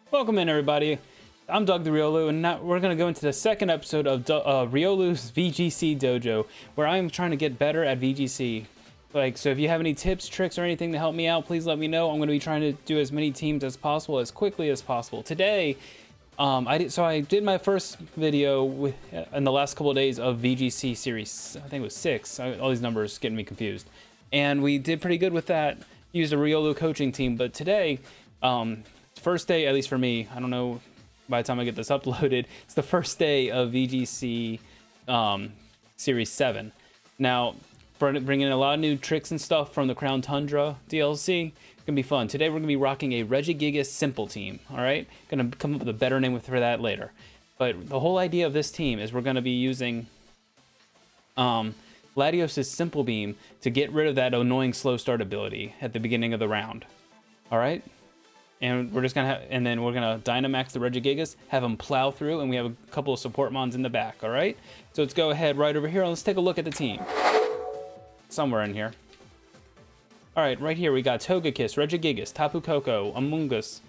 Welcome in, everybody. I'm Doug the Riolu, and now we're going to go into the second episode of Riolu's VGC Dojo, where I'm trying to get better at VGC. So if you have any tips, tricks, or anything to help me out, please let me know. I'm going to be trying to do as many teams as possible, as quickly as possible. Today, I did my first video in the last couple of days of VGC Series, I think it was 6. All these numbers getting me confused. And we did pretty good with that, used a Riolu coaching team, but today, first day, at least for me, I don't know by the time I get this uploaded, it's the first day of VGC Series 7. Now, bringing in a lot of new tricks and stuff from the Crown Tundra DLC. It's gonna be fun. Today we're gonna be rocking a Regigigas Simple team, all right? Gonna come up with a better name for that later. But the whole idea of this team is we're gonna be using Latios' Simple Beam to get rid of that annoying slow start ability at the beginning of the round, all right? And we're just gonna then we're gonna Dynamax the Regigigas, have him plow through, and we have a couple of support mons in the back. All right, so let's go ahead right over here and let's take a look at the team. Somewhere in here. All right, right here we got Togekiss, Regigigas, Tapu Koko, Among Us.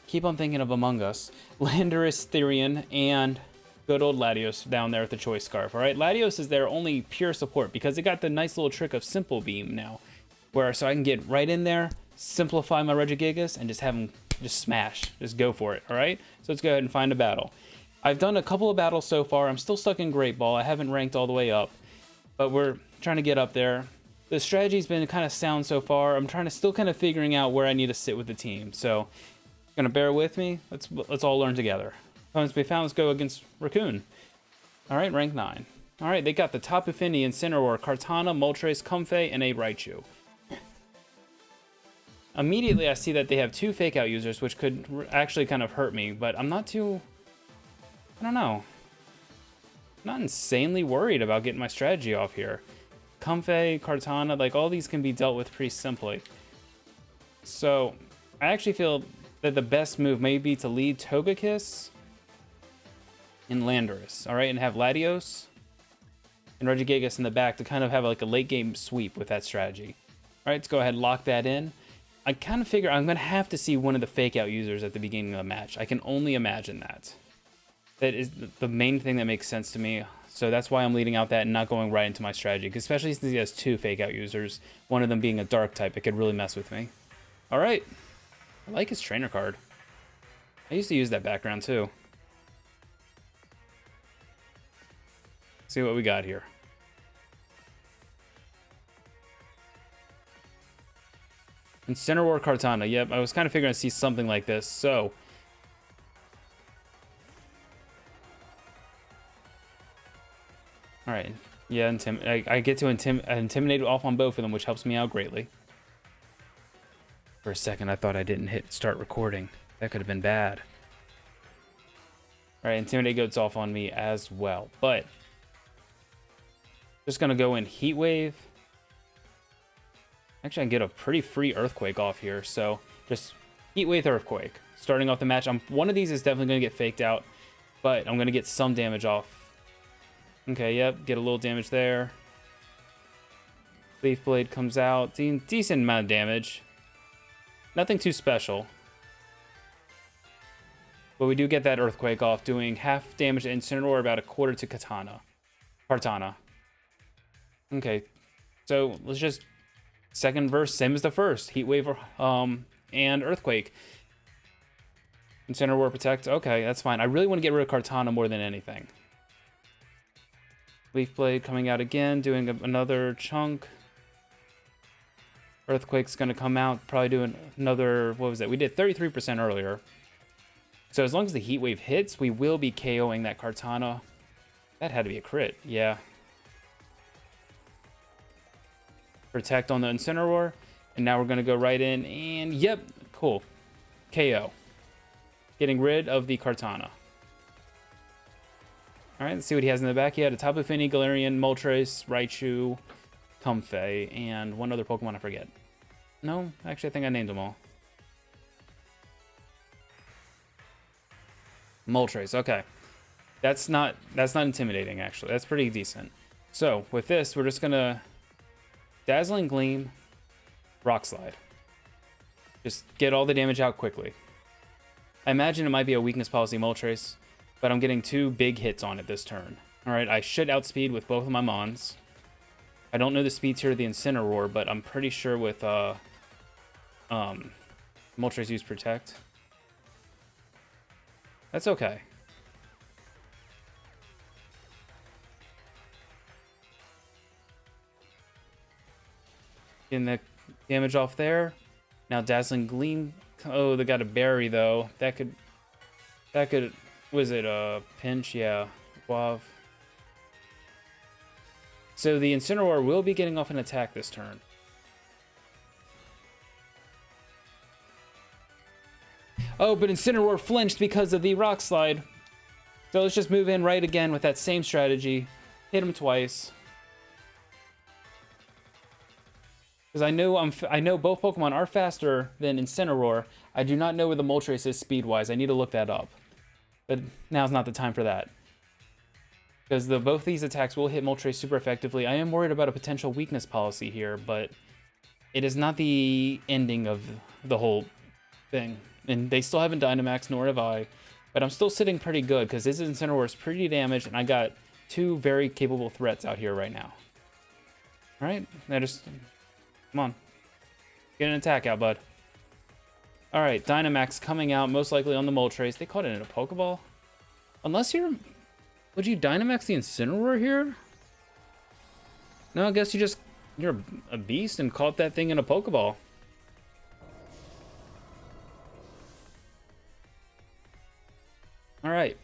Keep on thinking of Among Us, Landorus, Therian, and good old Latios down there with the Choice Scarf. All right, Latios is their only pure support because it got the nice little trick of Simple Beam now, so I can get right in there, simplify my Regigigas, and just have him just smash, just go for it. All right, so let's go ahead and find a battle. I've done a couple of battles so far. I'm still stuck in Great Ball. I haven't ranked all the way up, but we're trying to get up there. The strategy's been kind of sound so far. I'm still kind of figuring out where I need to sit with the team, so gonna bear with me. Let's all learn together. Opponents be found. Let's go against Raccoon. All right, rank 9. All right, they got the Tapu Fini and Sinnoh, Kartana, Moltres, Comfey, and a Raichu. Immediately, I see that they have 2 fake out users, which could actually kind of hurt me, but I'm not too, I don't know, not insanely worried about getting my strategy off here. Comfey, Kartana, like all these can be dealt with pretty simply. So I actually feel that the best move may be to lead Togekiss and Landorus, all right, and have Latios and Regigigas in the back to kind of have like a late game sweep with that strategy. All right, let's go ahead and lock that in. I kind of figure I'm going to have to see one of the fake out users at the beginning of the match. I can only imagine that. That is the main thing that makes sense to me. So that's why I'm leading out that and not going right into my strategy. Especially since he has 2 fake out users. One of them being a dark type. It could really mess with me. All right. I like his trainer card. I used to use that background too. Let's see what we got here. Incineroar Kartana. Yep, I was kind of figuring I'd see something like this. So, all right, yeah, I get to intimidate off on both of them, which helps me out greatly. For a second, I thought I didn't hit start recording. That could have been bad. All right, intimidate goes off on me as well, but just gonna go in Heat Wave. Actually, I can get a pretty free Earthquake off here, so just Heat Wave Earthquake. Starting off the match, one of these is definitely going to get faked out, but I'm going to get some damage off. Okay, yep, get a little damage there. Leaf Blade comes out, decent amount of damage. Nothing too special. But we do get that Earthquake off, doing half damage to Incineroar, about a quarter to Kartana. Okay, so let's just... Second verse, same as the first. Heat Wave and Earthquake. Incineroar Protect. Okay, that's fine. I really want to get rid of Kartana more than anything. Leaf Blade coming out again, doing another chunk. Earthquake's going to come out, probably doing another... What was that? We did 33% earlier. So as long as the Heat Wave hits, we will be KOing that Kartana. That had to be a crit. Yeah. Protect on the Incineroar, and now we're going to go right in, and yep, cool. KO. Getting rid of the Kartana. Alright, let's see what he has in the back. He had a Tapu Fini, Galarian, Moltres, Raichu, Comfey, and one other Pokemon I forget. No, actually I think I named them all. Moltres, okay. That's not intimidating, actually. That's pretty decent. So, with this, we're just going to Dazzling Gleam, Rock Slide. Just get all the damage out quickly. I imagine it might be a weakness policy Moltres, but I'm getting 2 big hits on it this turn. Alright, I should outspeed with both of my Mons. I don't know the speeds here of the Incineroar, but I'm pretty sure with Moltres use Protect. That's okay. Getting the damage off there. Now Dazzling Gleam. Oh, they got a berry though. That could. Was it a pinch? Yeah. Guav. So the Incineroar will be getting off an attack this turn. Oh, but Incineroar flinched because of the Rock Slide. So let's just move in right again with that same strategy. Hit him twice. Because I know both Pokemon are faster than Incineroar. I do not know where the Moltres is speed-wise. I need to look that up. But now's not the time for that. Because both these attacks will hit Moltres super effectively. I am worried about a potential weakness policy here, but it is not the ending of the whole thing. And they still haven't Dynamaxed, nor have I. But I'm still sitting pretty good, because this Incineroar is pretty damaged, and I got 2 very capable threats out here right now. Alright, come on. Get an attack out, bud. Alright, Dynamax coming out, most likely on the Moltres. They caught it in a Pokeball? Unless you're... Would you Dynamax the Incineroar here? No, I guess you're a beast and caught that thing in a Pokeball. Alright.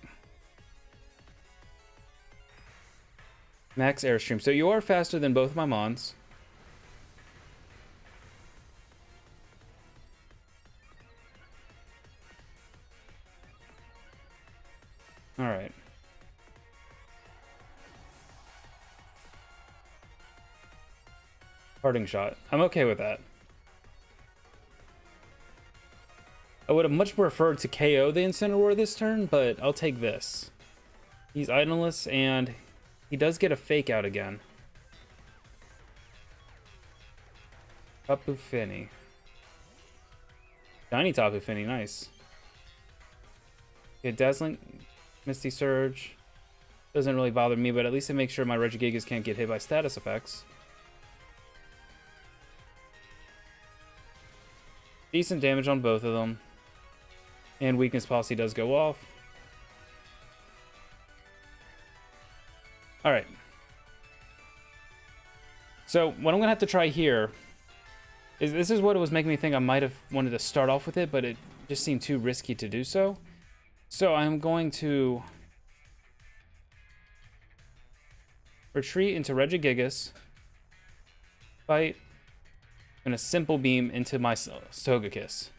Max Airstream. So you are faster than both my Mons. Alright. Parting shot. I'm okay with that. I would have much preferred to KO the Incineroar this turn, but I'll take this. He's itemless, and he does get a fake out again. Tapu Fini. Shiny Tapu Fini, nice. Okay, Dazzling, Misty Surge. Doesn't really bother me, but at least it makes sure my Regigigas can't get hit by status effects. Decent damage on both of them. And weakness policy does go off. Alright. So, what I'm going to have to try here is this is what it was making me think I might have wanted to start off with it, but it just seemed too risky to do so. So, I'm going to retreat into Regigigas. Fight. And a Simple Beam into my Togekiss.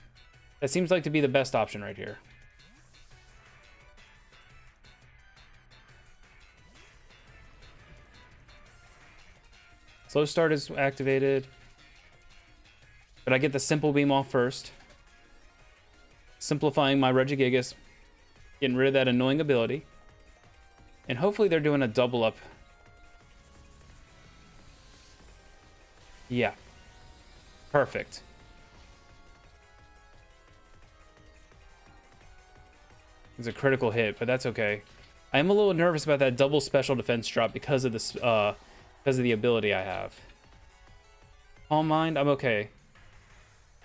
That seems like to be the best option right here. Slow Start is activated. But I get the Simple Beam off first. Simplifying my Regigigas. Getting rid of that annoying ability. And hopefully they're doing a double up. Yeah. Perfect. It's a critical hit, but that's okay. I am a little nervous about that double special defense drop because of this, because of the ability I have. Calm Mind, I'm okay.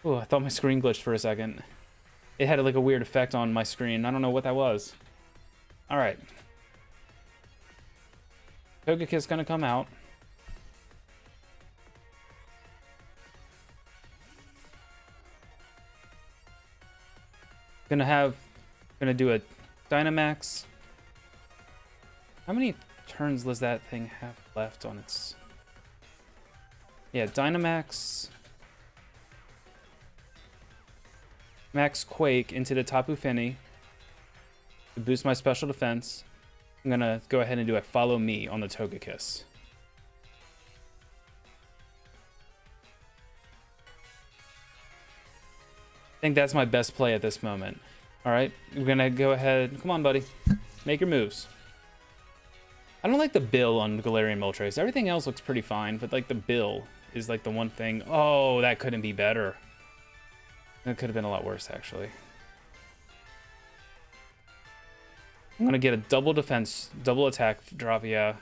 Oh, I thought my screen glitched for a second. It had like a weird effect on my screen. I don't know what that was. All right. Togekiss gonna come out. Gonna do a Dynamax. How many turns does that thing have left on its... Yeah, Dynamax. Max Quake into the Tapu Fini to boost my special defense. I'm gonna go ahead and do a Follow Me on the Togekiss. I think that's my best play at this moment. Alright, we're gonna go ahead. Come on, buddy. Make your moves. I don't like the bill on Galarian Moltres. Everything else looks pretty fine, but like the bill is like the one thing. Oh, that couldn't be better. That could have been a lot worse, actually. I'm gonna get a double defense, double attack drop, yeah.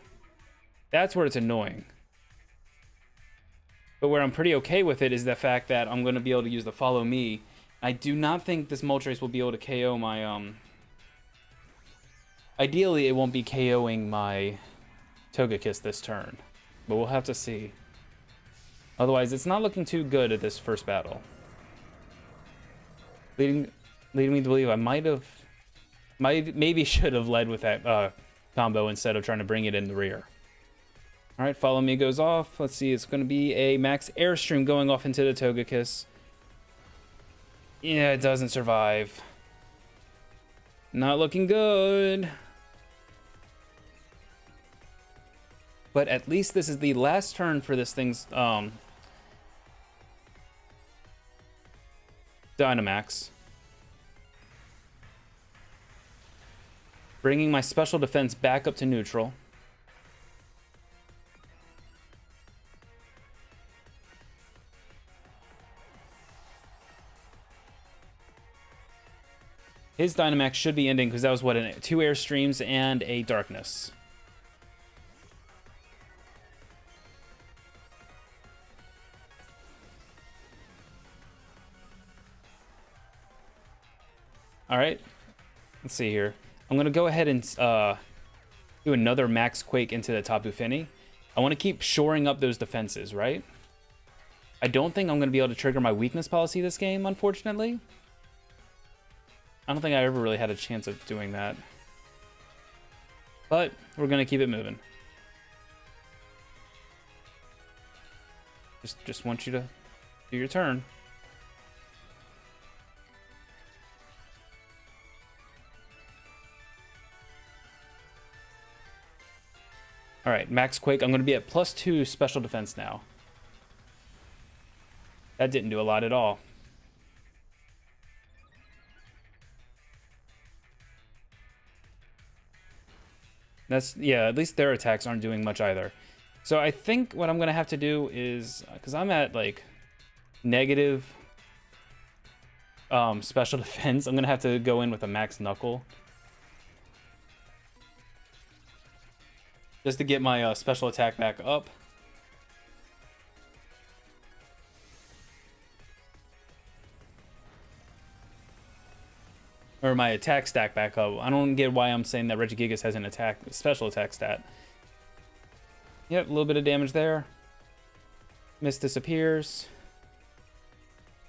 That's where it's annoying. But where I'm pretty okay with it is the fact that I'm gonna be able to use the follow me. I do not think this Moltres will be able to KO my, Ideally, it won't be KOing my Togekiss this turn. But we'll have to see. Otherwise, it's not looking too good at this first battle. Leading me to believe I maybe should have led with that combo instead of trying to bring it in the rear. All right, follow me goes off. Let's see, it's going to be a max airstream going off into the Togekiss. Yeah, it doesn't survive. Not looking good. But at least this is the last turn for this thing's Dynamax. Bringing my special defense back up to neutral. His Dynamax should be ending because that was what, 2 Airstreams and a Darkness. All right, let's see here. I'm gonna go ahead and do another Max Quake into the Tapu Fini. I want to keep shoring up those defenses, right? I don't think I'm gonna be able to trigger my weakness policy this game, unfortunately. I don't think I ever really had a chance of doing that. But we're gonna keep it moving. Just want you to do your turn. All right, Max Quake. I'm going to be at +2 special defense now. That didn't do a lot at all. Yeah, at least their attacks aren't doing much either. So I think what I'm going to have to do is, because I'm at like negative special defense, I'm going to have to go in with a Max Knuckle. Just to get my special attack back up. Or my attack stack back up. I don't get why I'm saying that Regigigas has an special attack stat. Yep, a little bit of damage there. Mist disappears.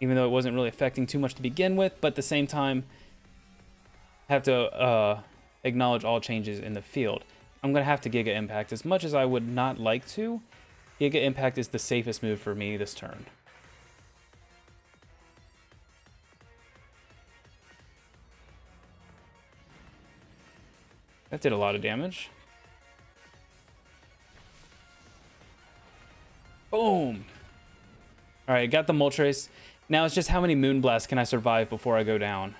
Even though it wasn't really affecting too much to begin with, but at the same time, have to acknowledge all changes in the field. I'm going to have to Giga Impact. As much as I would not like to, Giga Impact is the safest move for me this turn. That did a lot of damage. Boom! Alright, got the Moltres. Now it's just how many Moonblasts can I survive before I go down.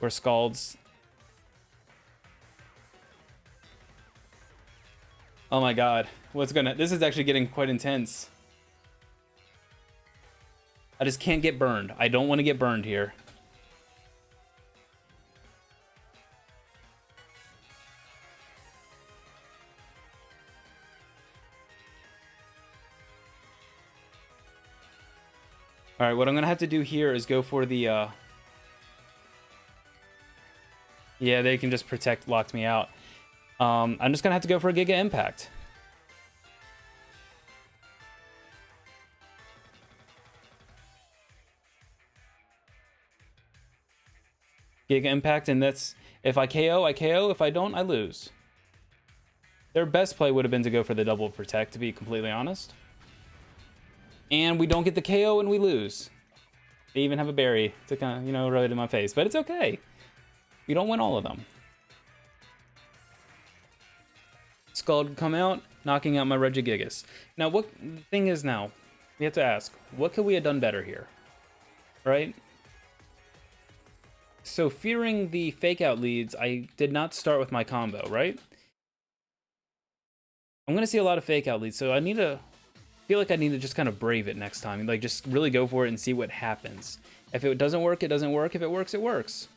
Or Scalds. Oh my god. This is actually getting quite intense. I just can't get burned. I don't want to get burned here. Alright, what I'm going to have to do here is go for the... Yeah, they can just locked me out. I'm just going to have to go for a Giga Impact. Giga Impact, and that's... If I KO, I KO. If I don't, I lose. Their best play would have been to go for the double protect, to be completely honest. And we don't get the KO and we lose. They even have a berry to kind of, rub it in my face. But it's okay. We don't win all of them. Scald come out, knocking out my Regigigas. Now, the thing is now, we have to ask, what could we have done better here? Right? So, fearing the fake out leads, I did not start with my combo, right? I'm going to see a lot of fake out leads, so I need to feel like I need to just kind of brave it next time. Like, just really go for it and see what happens. If it doesn't work, it doesn't work. If it works, it works.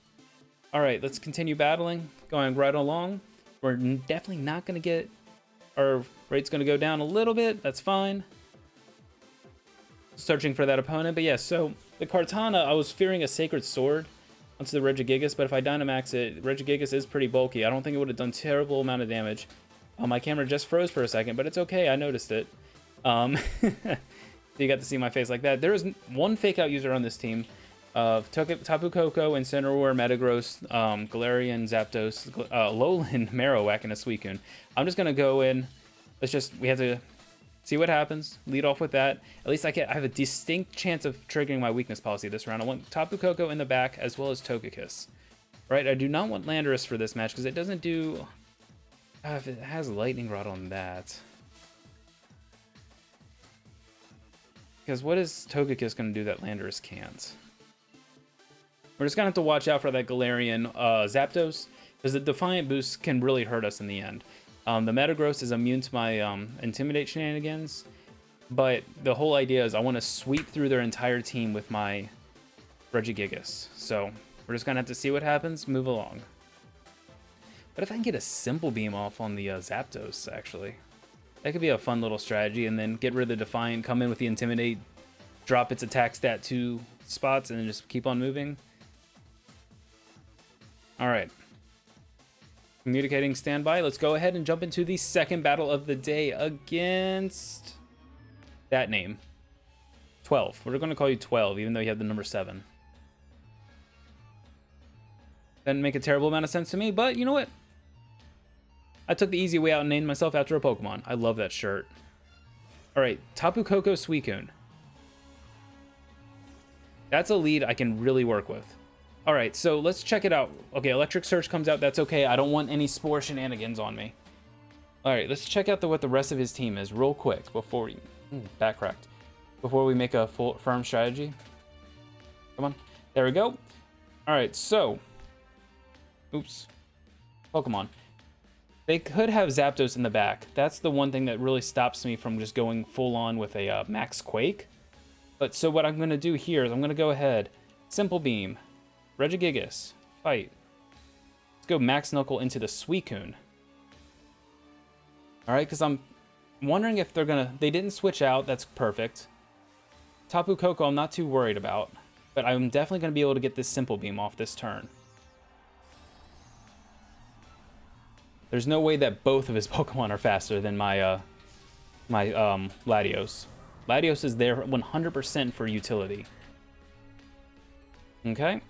All right, let's continue battling, going right along. We're definitely not going to get... Our rate's going to go down a little bit. That's fine. Searching for that opponent. But yeah, so the Kartana, I was fearing a Sacred Sword onto the Regigigas, but if I Dynamax it, Regigigas is pretty bulky. I don't think it would have done terrible amount of damage. My camera just froze for a second, but it's okay. I noticed it. You got to see my face like that. There is one fake out user on this team of Tapu Koko, Incineroar, Metagross, Galarian, Zapdos, Alolan, Marowak, and a Suicune. I'm just going to go in. We have to see what happens. Lead off with that. At least I have a distinct chance of triggering my weakness policy this round. I want Tapu Koko in the back as well as Togekiss. Right, I do not want Landorus for this match because it doesn't do... if it has Lightning Rod on that... Because what is Togekiss going to do that Landorus can't? We're just going to have to watch out for that Galarian Zapdos, because the Defiant boost can really hurt us in the end. The Metagross is immune to my Intimidate shenanigans, but the whole idea is I want to sweep through their entire team with my Regigigas. So we're just going to have to see what happens, move along. But if I can get a Simple Beam off on the Zapdos, actually... That could be a fun little strategy, and then get rid of the Defiant, come in with the Intimidate, drop its attack stat 2 spots, and then just keep on moving. Alright. Communicating standby. Let's go ahead and jump into the second battle of the day against that name. 12. We're going to call you 12, even though you have the number 7. Doesn't make a terrible amount of sense to me, but you know what? I took the easy way out and named myself after a Pokemon. I love that shirt. Alright, Tapu Koko Suicune. That's a lead I can really work with. Alright, so let's check it out. Okay, Electric Surge comes out. That's okay. I don't want any Spore shenanigans on me. Alright, let's check out what the rest of his team is real quick before we... backcracked. Before we make a firm strategy. Come on. There we go. Alright, so... Oops. Pokemon. They could have Zapdos in the back. That's the one thing that really stops me from just going full on with a Max Quake. But so what I'm going to do here is I'm going to go ahead. Simple Beam. Regigigas. Fight. Let's go Max Knuckle into the Suicune. Alright, because I'm wondering if they're going to... They didn't switch out. That's perfect. Tapu Koko I'm not too worried about. But I'm definitely going to be able to get this Simple Beam off this turn. There's no way that both of his Pokemon are faster than my Latios. Latios is there 100% for utility. Okay.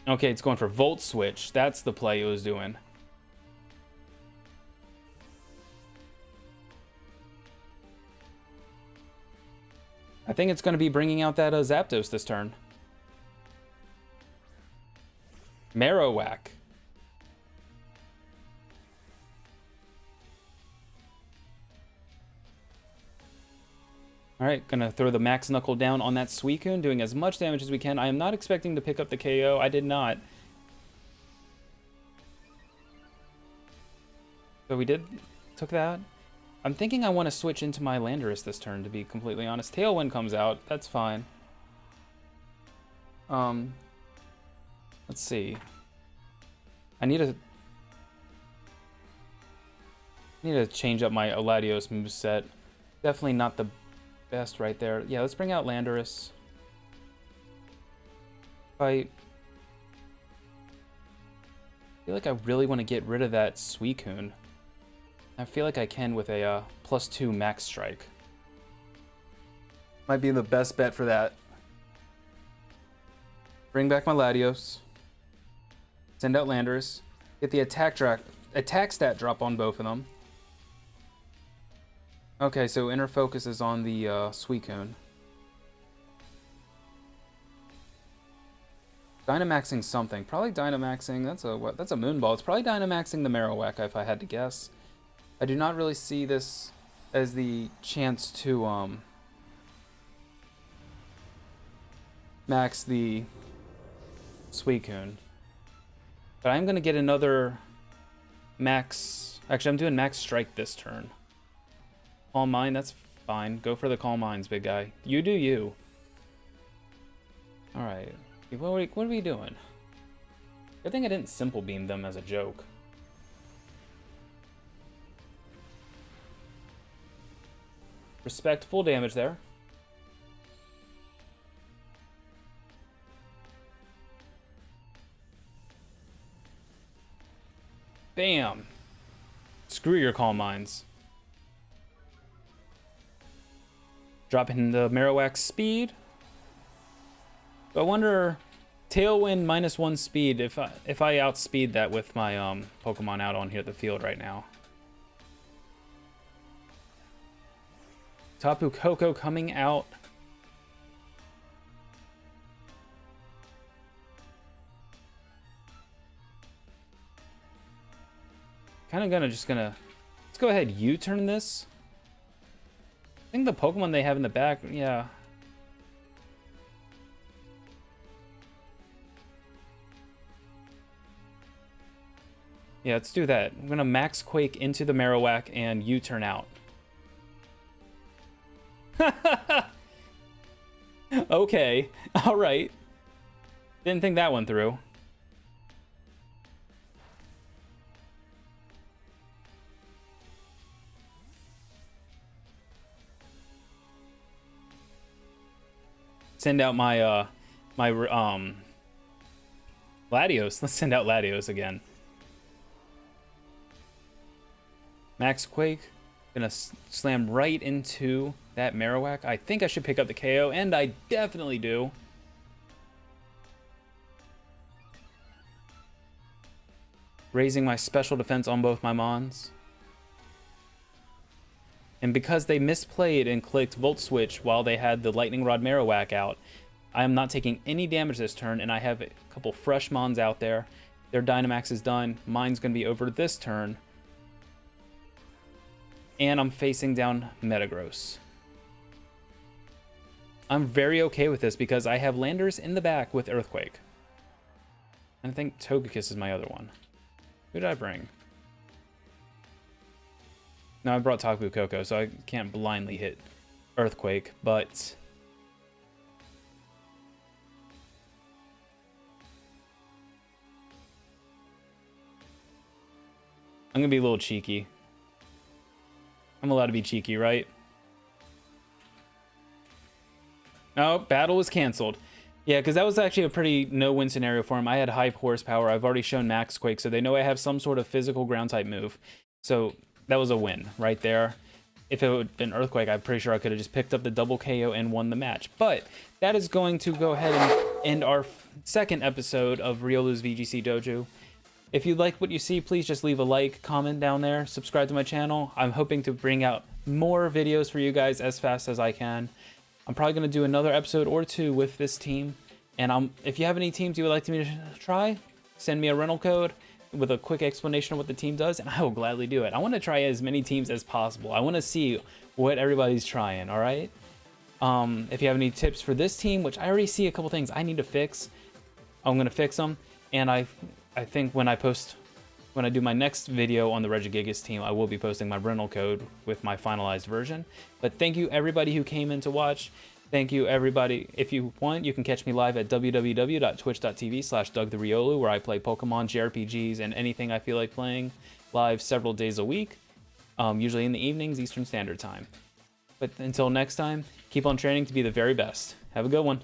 Okay, it's going for Volt Switch. That's the play it was doing. I think it's going to be bringing out that Zapdos this turn. Marowak. Alright, gonna throw the Max Knuckle down on that Suicune, doing as much damage as we can. I am not expecting to pick up the KO. I did not. So we took that. I'm thinking I want to switch into my Landorus this turn, to be completely honest. Tailwind comes out. That's fine. Let's see. I need to change up my Latios moveset. Definitely not the best right there. Yeah, let's bring out Landorus. Fight. I feel like I really want to get rid of that Suicune. I feel like I can with a +2 Max Strike. Might be the best bet for that. Bring back my Latios. Send out Landorus. Get the attack stat drop on both of them. Okay, so inner focus is on the Suicune. Dynamaxing something. Probably Dynamaxing. That's a Moonball. It's probably Dynamaxing the Marowak if I had to guess. I do not really see this as the chance to max the Suicune. But I'm gonna get another max. Actually, I'm doing Max Strike this turn. Calm Mind, that's fine. Go for the Calm Minds, big guy. You do you. Alright. What are we doing? I think I didn't Simple Beam them as a joke. Respect full damage there. Bam! Screw your Calm Minds. Dropping the Marowak's speed. I wonder, Tailwind -1 speed, if I outspeed that with my Pokemon out on here at the field right now. Tapu Koko coming out. Let's go ahead U-turn this. I think the Pokemon they have in the back, yeah. Yeah, let's do that. I'm gonna Max Quake into the Marowak and U-turn out. Okay, alright. Didn't think that one through. Send out my Latios. Let's send out Latios again. Max Quake, gonna slam right into that Marowak. I think I should pick up the KO, and I definitely do. Raising my special defense on both my Mons. And because they misplayed and clicked Volt Switch while they had the Lightning Rod Marowak out, I am not taking any damage this turn, and I have a couple fresh Mons out there. Their Dynamax is done. Mine's going to be over this turn. And I'm facing down Metagross. I'm very okay with this because I have Landers in the back with Earthquake. And I think Togekiss is my other one. Who did I bring? No, I brought Tapu Koko, so I can't blindly hit Earthquake, but I'm gonna be a little cheeky. I'm allowed to be cheeky, right? Oh, battle was canceled. Yeah, because that was actually a pretty no-win scenario for him. I had high horsepower. I've already shown Max Quake, so they know I have some sort of physical ground-type move. So that was a win right there. If it had been Earthquake, I'm pretty sure I could have just picked up the double KO and won the match. But that is going to go ahead and end our second episode of Riolu's VGC Dojo. If you like what you see, please just leave a like, comment down there, subscribe to my channel. I'm hoping to bring out more videos for you guys as fast as I can. I'm probably going to do another episode or two with this team. And if you have any teams you would like me to try, send me a rental code with a quick explanation of what the team does, and I will gladly do it. I want to try as many teams as possible. I want to see what everybody's trying, all right? If you have any tips for this team, which I already see a couple things I need to fix, I'm going to fix them. And I think when I do my next video on the Regigigas team, I will be posting my rental code with my finalized version. But thank you everybody who came in to watch. Thank you everybody. If you want, you can catch me live at www.twitch.tv/DougTheRiolu, where I play Pokemon, JRPGs, and anything I feel like playing live several days a week, usually in the evenings, Eastern Standard Time. But until next time, keep on training to be the very best. Have a good one.